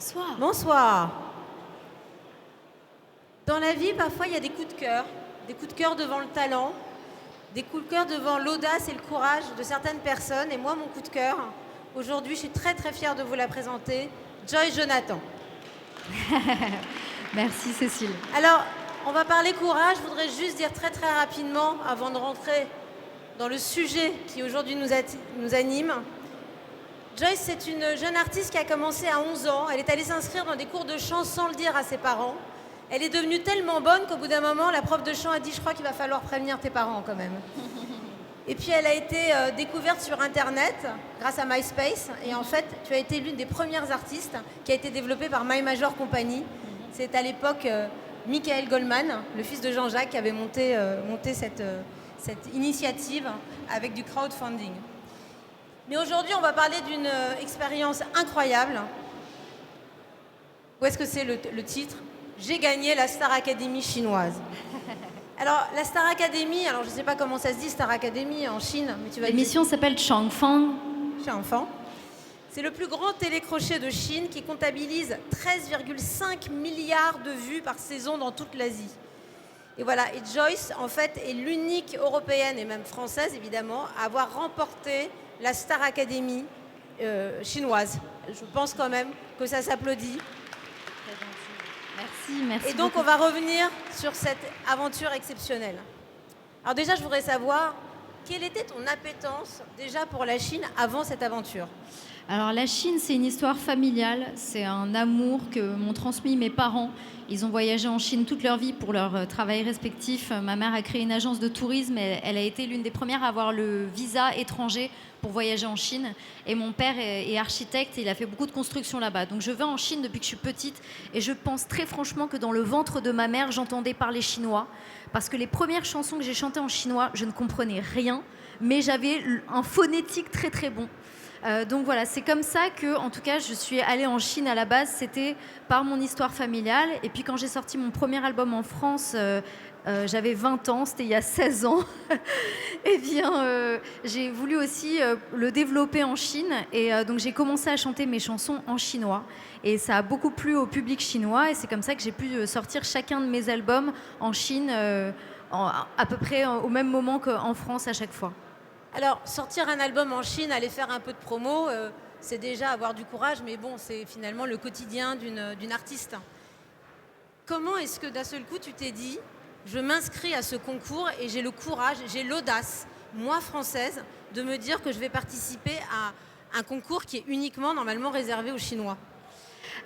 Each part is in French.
Bonsoir. Bonsoir. Dans la vie, parfois, il y a des coups de cœur. Des coups de cœur devant le talent, des coups de cœur devant l'audace et le courage de certaines personnes. Et moi, mon coup de cœur, aujourd'hui, je suis très très fière de vous la présenter, Joyce Jonathan. Merci Cécile. Alors, on va parler courage. Je voudrais juste dire très très rapidement, avant de rentrer dans le sujet qui aujourd'hui nous anime. Joyce, c'est une jeune artiste qui a commencé à 11 ans. Elle est allée s'inscrire dans des cours de chant sans le dire à ses parents. Elle est devenue tellement bonne qu'au bout d'un moment, la prof de chant a dit « Je crois qu'il va falloir prévenir tes parents quand même ». Et puis elle a été découverte sur Internet grâce à MySpace. Et en fait, tu as été l'une des premières artistes qui a été développée par My Major Company. C'est à l'époque Michael Goldman, le fils de Jean-Jacques, qui avait monté cette initiative avec du crowdfunding. Mais aujourd'hui, on va parler d'une expérience incroyable. Où est-ce que c'est le titre ? J'ai gagné la Star Academy chinoise. Alors, la Star Academy, alors je ne sais pas comment ça se dit, Star Academy en Chine, mais tu vas L'émission s'appelle Changfang. Changfang. C'est le plus grand télécrochet de Chine qui comptabilise 13,5 milliards de vues par saison dans toute l'Asie. Et voilà, et Joyce, en fait, est l'unique européenne et même française, évidemment, à avoir remporté la Star Academy chinoise. Je pense quand même que ça s'applaudit. Merci. Et donc, beaucoup. on va revenir sur cette aventure exceptionnelle. Alors déjà, je voudrais savoir, quelle était ton appétence déjà pour la Chine avant cette aventure ? Alors la Chine, c'est une histoire familiale, c'est un amour que m'ont transmis mes parents. Ils ont voyagé en Chine toute leur vie pour leur travail respectif. Ma mère a créé une agence de tourisme et elle a été l'une des premières à avoir le visa étranger pour voyager en Chine. Et mon père est architecte et il a fait beaucoup de construction là-bas. Donc je vais en Chine depuis que je suis petite et je pense très franchement que dans le ventre de ma mère, j'entendais parler chinois. Parce que les premières chansons que j'ai chantées en chinois, je ne comprenais rien, mais j'avais un phonétique très très bon. Donc voilà, c'est comme ça que, en tout cas, je suis allée en Chine à la base. C'était par mon histoire familiale. Et puis quand j'ai sorti mon premier album en France, j'avais 20 ans, c'était il y a 16 ans. Eh bien, j'ai voulu aussi le développer en Chine. Et donc j'ai commencé à chanter mes chansons en chinois. Et ça a beaucoup plu au public chinois. Et c'est comme ça que j'ai pu sortir chacun de mes albums en Chine à peu près au même moment qu'en France à chaque fois. Alors, sortir un album en Chine, aller faire un peu de promo, c'est déjà avoir du courage, mais bon, c'est finalement le quotidien d'une artiste. Comment est-ce que d'un seul coup, tu t'es dit, je m'inscris à ce concours et j'ai le courage, j'ai l'audace, moi française, de me dire que je vais participer à un concours qui est uniquement, normalement, réservé aux Chinois ?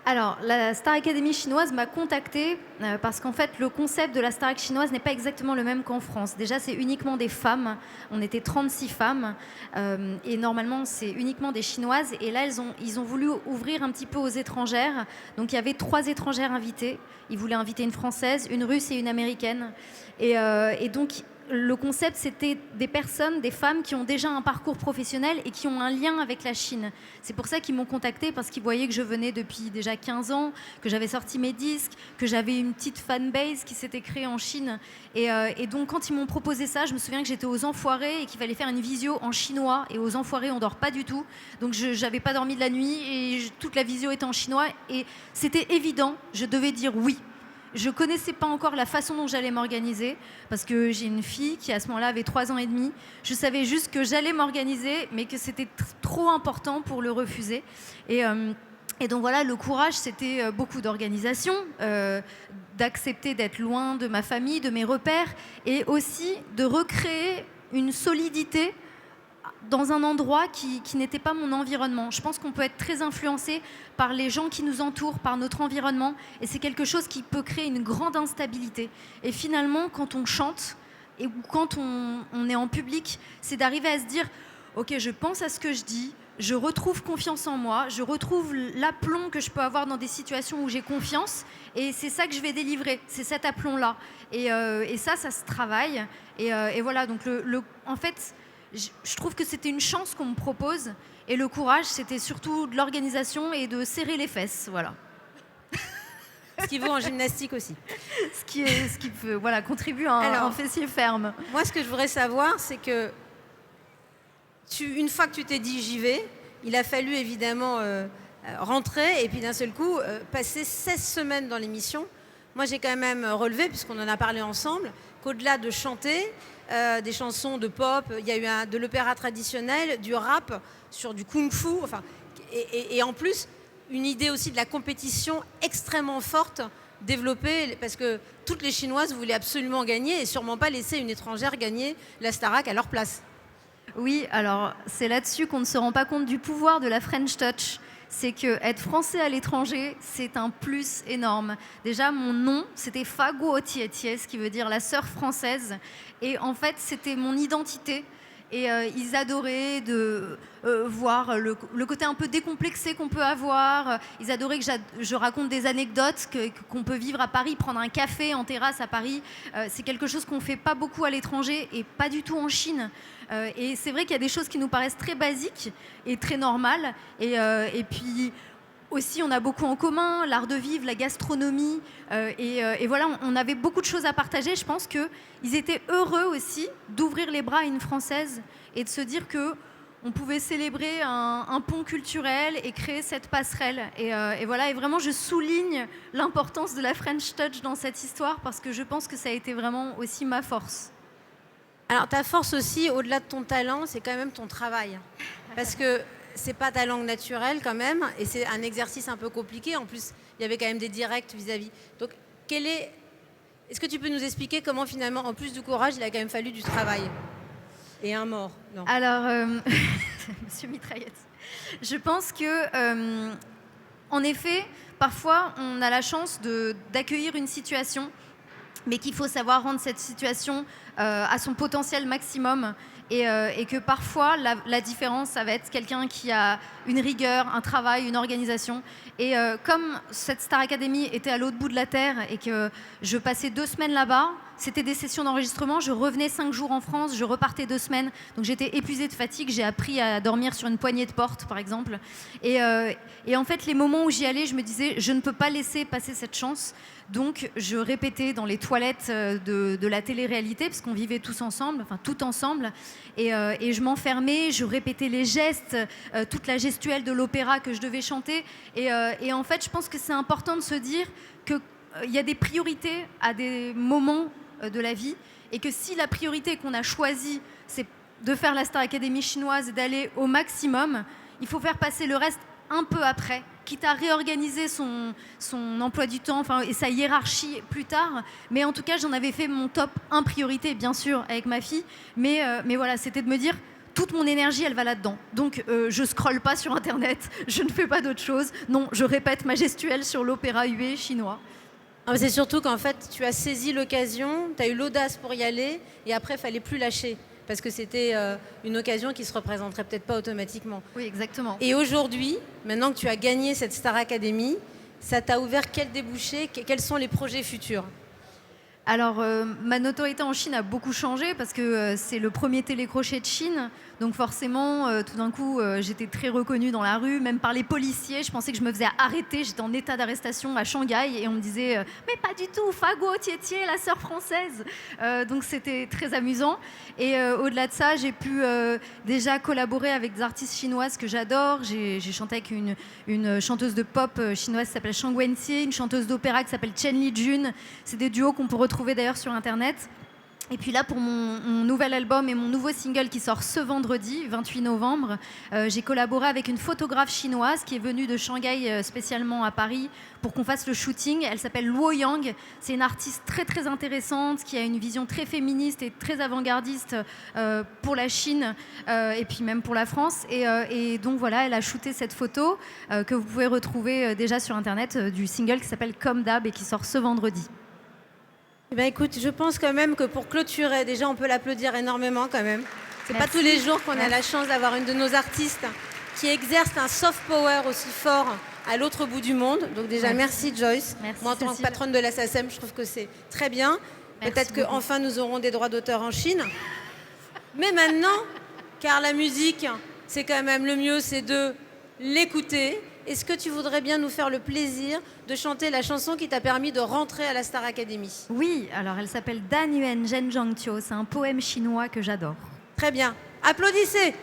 Alors, la Star Academy chinoise m'a contactée parce qu'en fait, le concept de la Star Academy chinoise n'est pas exactement le même qu'en France. Déjà, c'est uniquement des femmes. On était 36 femmes et normalement, c'est uniquement des Chinoises. Et là, ils ont voulu ouvrir un petit peu aux étrangères. Donc, il y avait 3 étrangères invitées. Ils voulaient inviter une Française, une Russe et une Américaine. Et donc, le concept, c'était des personnes, des femmes qui ont déjà un parcours professionnel et qui ont un lien avec la Chine. C'est pour ça qu'ils m'ont contactée, parce qu'ils voyaient que je venais depuis déjà 15 ans, que j'avais sorti mes disques, que j'avais une petite fanbase qui s'était créée en Chine. Et donc, quand ils m'ont proposé ça, je me souviens que j'étais aux Enfoirés et qu'il fallait faire une visio en chinois. Et aux Enfoirés, on dort pas du tout. Donc, je n'avais pas dormi de la nuit et toute la visio était en chinois. Et c'était évident, je devais dire oui. Je ne connaissais pas encore la façon dont j'allais m'organiser parce que j'ai une fille qui à ce moment-là avait 3 ans et demi. Je savais juste que j'allais m'organiser mais que c'était trop important pour le refuser. Et donc voilà, le courage, c'était beaucoup d'organisation, d'accepter d'être loin de ma famille, de mes repères et aussi de recréer une solidité dans un endroit qui n'était pas mon environnement. Je pense qu'on peut être très influencé par les gens qui nous entourent, par notre environnement, et c'est quelque chose qui peut créer une grande instabilité. Et finalement, quand on chante, ou quand on est en public, c'est d'arriver à se dire « Ok, je pense à ce que je dis, je retrouve confiance en moi, je retrouve l'aplomb que je peux avoir dans des situations où j'ai confiance, et c'est ça que je vais délivrer, c'est cet aplomb-là. » Et ça se travaille. Et voilà, donc en fait, je trouve que c'était une chance qu'on me propose et le courage, c'était surtout de l'organisation et de serrer les fesses, voilà. Ce qui vaut en gymnastique aussi. Ce qui peut, voilà, contribue à un fessier ferme. Moi, ce que je voudrais savoir, c'est que une fois que tu t'es dit j'y vais, il a fallu évidemment rentrer et puis d'un seul coup passer 16 semaines dans l'émission. Moi, j'ai quand même relevé, puisqu'on en a parlé ensemble, qu'au-delà de chanter des chansons de pop, il y a eu de l'opéra traditionnel, du rap, sur du kung-fu, enfin, et en plus, une idée aussi de la compétition extrêmement forte développée, parce que toutes les Chinoises voulaient absolument gagner et sûrement pas laisser une étrangère gagner la Starac à leur place. Oui, alors c'est là-dessus qu'on ne se rend pas compte du pouvoir de la French Touch. C'est que être français à l'étranger, c'est un plus énorme. Déjà, mon nom, c'était Faguo Tietie, ce qui veut dire la sœur française. Et en fait, c'était mon identité. Et ils adoraient de voir le côté un peu décomplexé qu'on peut avoir. Ils adoraient que je raconte des anecdotes qu'on peut vivre à Paris, prendre un café en terrasse à Paris. C'est quelque chose qu'on ne fait pas beaucoup à l'étranger et pas du tout en Chine. Et c'est vrai qu'il y a des choses qui nous paraissent très basiques et très normales. Et puis aussi, on a beaucoup en commun, l'art de vivre, la gastronomie. Et voilà, on avait beaucoup de choses à partager. Je pense qu'ils étaient heureux aussi d'ouvrir les bras à une Française et de se dire qu'on pouvait célébrer un pont culturel et créer cette passerelle. Et voilà, et vraiment, je souligne l'importance de la French Touch dans cette histoire parce que je pense que ça a été vraiment aussi ma force. Alors, ta force aussi, au-delà de ton talent, c'est quand même ton travail. Parce que c'est pas ta langue naturelle quand même, et c'est un exercice un peu compliqué. En plus, il y avait quand même des directs vis-à-vis. Donc, est-ce que tu peux nous expliquer comment finalement, en plus du courage, il a quand même fallu du travail et un mort? Non. Alors, Monsieur Mitraillette, je pense que, en effet, parfois, on a la chance d'accueillir une situation, mais qu'il faut savoir rendre cette situation à son potentiel maximum. Et que parfois, la différence, ça va être quelqu'un qui a une rigueur, un travail, une organisation. Et comme cette Star Academy était à l'autre bout de la Terre et que je passais 2 semaines là-bas, c'était des sessions d'enregistrement, je revenais 5 jours en France, je repartais 2 semaines. Donc j'étais épuisée de fatigue, j'ai appris à dormir sur une poignée de porte, par exemple. Et en fait, les moments où j'y allais, je me disais, je ne peux pas laisser passer cette chance. Donc je répétais dans les toilettes de la télé-réalité, parce qu'on vivait tous ensemble, enfin tout ensemble. Et je m'enfermais, je répétais les gestes, toute la gestuelle de l'opéra que je devais chanter. Et en fait, je pense que c'est important de se dire qu'il y a des priorités à des moments de la vie. Et que si la priorité qu'on a choisie, c'est de faire la Star Academy chinoise et d'aller au maximum, il faut faire passer le reste un peu après, quitte à réorganiser son emploi du temps et sa hiérarchie plus tard. Mais en tout cas, j'en avais fait mon top 1 priorité, bien sûr, avec ma fille. Mais voilà, c'était de me dire, toute mon énergie, elle va là-dedans. Donc, je scrolle pas sur Internet, je ne fais pas d'autre chose. Non, je répète ma gestuelle sur l'opéra hué chinois. C'est surtout qu'en fait, tu as saisi l'occasion, tu as eu l'audace pour y aller, et après, il fallait plus lâcher. Parce que c'était une occasion qui se représenterait peut-être pas automatiquement. Oui, exactement. Et aujourd'hui, maintenant que tu as gagné cette Star Academy, ça t'a ouvert quel débouché? Quels sont les projets futurs? Alors, ma notoriété en Chine a beaucoup changé parce que c'est le premier télécrochet de Chine. Donc forcément, tout d'un coup, j'étais très reconnue dans la rue, même par les policiers. Je pensais que je me faisais arrêter. J'étais en état d'arrestation à Shanghai et on me disait mais pas du tout, Faguo Tietie, la sœur française. Donc c'était très amusant. Et au-delà de ça, j'ai pu déjà collaborer avec des artistes chinoises que j'adore. J'ai chanté avec une chanteuse de pop chinoise qui s'appelle Shang Wenxie, une chanteuse d'opéra qui s'appelle Chen Lijun. C'est des duos qu'on peut retrouver d'ailleurs sur Internet. Et puis là, pour mon nouvel album et mon nouveau single qui sort ce vendredi, 28 novembre, j'ai collaboré avec une photographe chinoise qui est venue de Shanghai spécialement à Paris pour qu'on fasse le shooting. Elle s'appelle Luo Yang. C'est une artiste très très intéressante qui a une vision très féministe et très avant-gardiste pour la Chine et puis même pour la France. Et donc voilà, elle a shooté cette photo que vous pouvez retrouver déjà sur Internet du single qui s'appelle Comme d'hab et qui sort ce vendredi. Eh bien, écoute, je pense quand même que pour clôturer, déjà, on peut l'applaudir énormément quand même. C'est pas tous les jours qu'on a la chance d'avoir une de nos artistes qui exerce un soft power aussi fort à l'autre bout du monde. Donc déjà, merci Joyce. Merci, moi, en tant que patronne de la SACEM, je trouve que c'est très bien. Peut-être qu'enfin, nous aurons des droits d'auteur en Chine. Mais maintenant, car la musique, c'est quand même le mieux, c'est de l'écouter. Est-ce que tu voudrais bien nous faire le plaisir de chanter la chanson qui t'a permis de rentrer à la Star Academy? Oui, alors elle s'appelle Dan Yuan Zhen Zhangqiu. C'est un poème chinois que j'adore. Très bien. Applaudissez!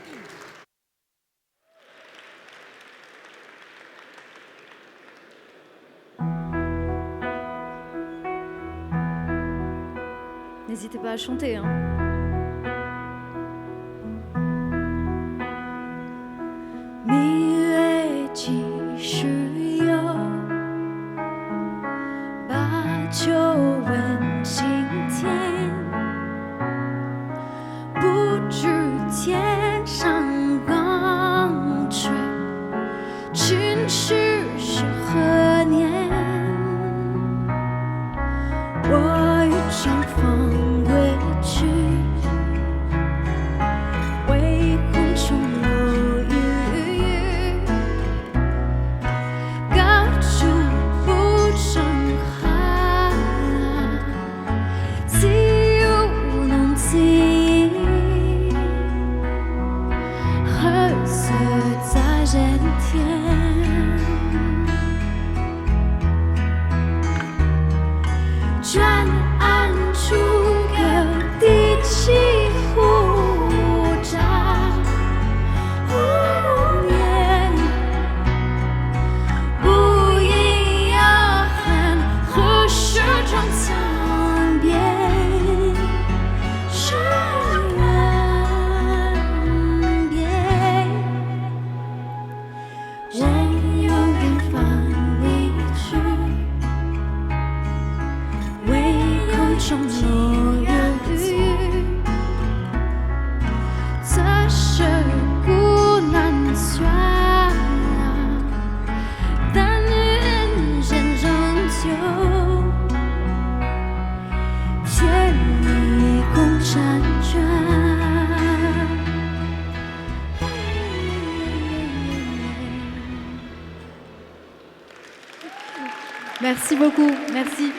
N'hésitez pas à chanter, hein.蜜月几时有？把酒问青天，不知天上光吹，今夕是何年？我欲乘风归去，唯恐琼楼玉宇，高处不胜寒，起舞弄清，何色在人天？转岸出个地气呼喳，无言不应遥喊，何时终墙边？是远别，人有远方离去。唯恐琼楼有雨，此事古难全。但愿人间仍旧，千里共婵娟。Merci beaucoup, merci.